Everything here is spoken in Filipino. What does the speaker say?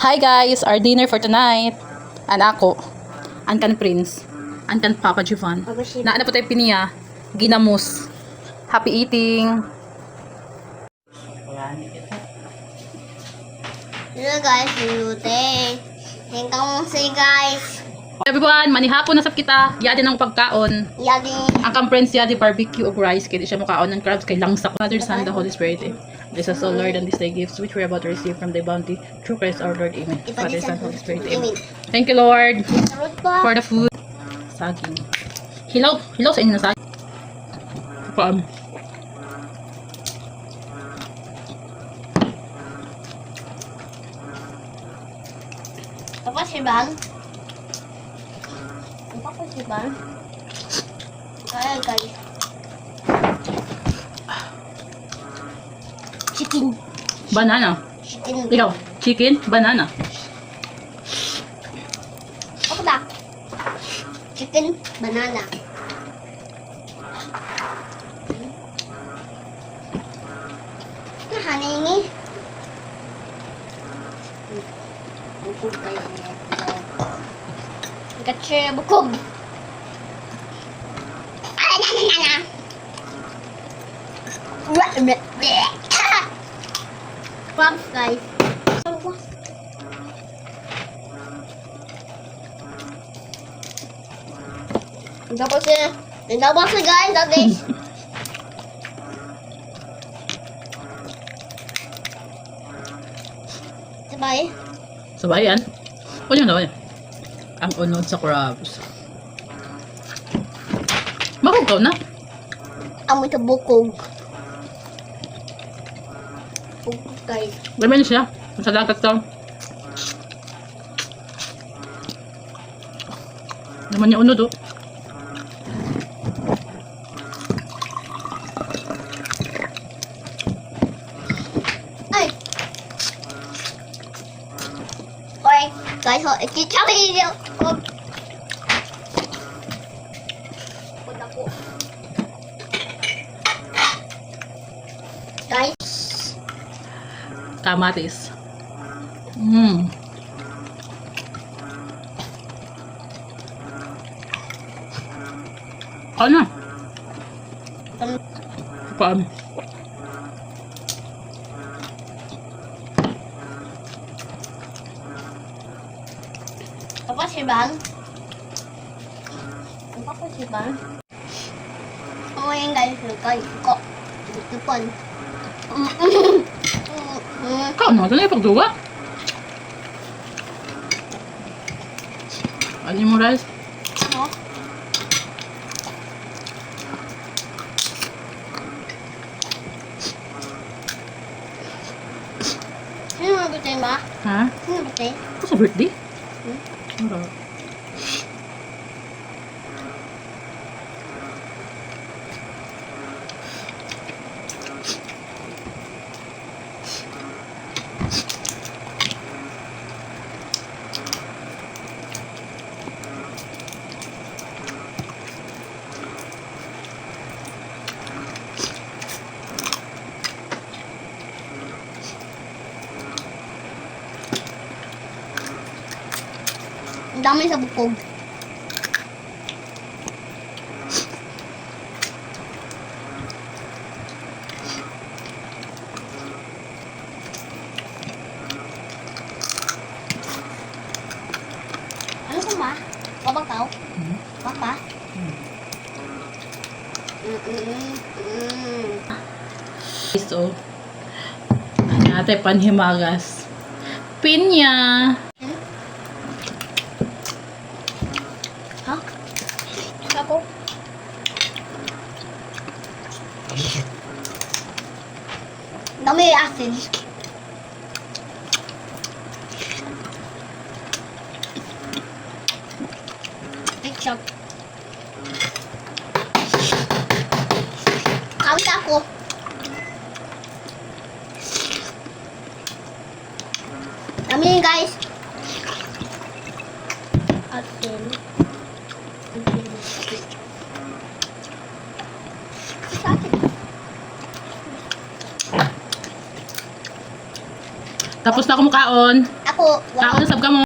Hi guys, our dinner for tonight. Ako, Ankan Prince, Ankan Papa Juvan. Na po tayo piniya, ginamos. Happy eating. Hello guys, lulute. Tingnan mo si guys. Everyone, manihapon na sab kita. Yadi ng pagkaon. Yadi. Ang friends yadi barbecue of rice. Kaya di siya makaon ng crabs kay langsak. Father, Son, the Holy Spirit. Bless us, O Lord, and this day gifts which we are about to receive from thy bounty. Through Christ our Lord. Amen. Father, Son, Holy Spirit. Amen. Thank you, Lord, for the food. Saging. Hilaw. Hilaw sa inyo na saging. Paan. Tapos si Bang. Tapos si Bang. Kaya guys. Chicken. Banana. Chicken. Ikaw, chicken, banana. Ako ba? Chicken, banana. Honey ini. Bukog kayo. Gatche, bukog. Props guys. Tapos nilabas na guys, dati. Sabay. Sabayan. O yun naman. Ang unod sa crabs. Mahugaw na. Amoy sa bukog. Bukog guys. Lamin siya. Sa dagat to. Naman niya unod oh. Ay! Okay, guys, ikita mo yun. Punta po. Guys, Kamatis. Ano? Paan? tapos si Bang. Tapos si Bang. Oh, yun guys, guys, ko. Ito po. Ikaw naman, ito na yung pagduwa. Ano mo rice? Ano? Sino mabutay ba? Ha? Sino mabutay? Ito sa birthday? Ano? Ang dami sa bukog. Ano ka ma? Babang tao? Papa? So, ate panhimagas. Pinya. Ha? Ako? Dami asin. Ketchup. Kawit ako. Dami yun guys. Asin. Sa akin. Tapos na kumakaon. Ako ako. Kaon na sab ka mo.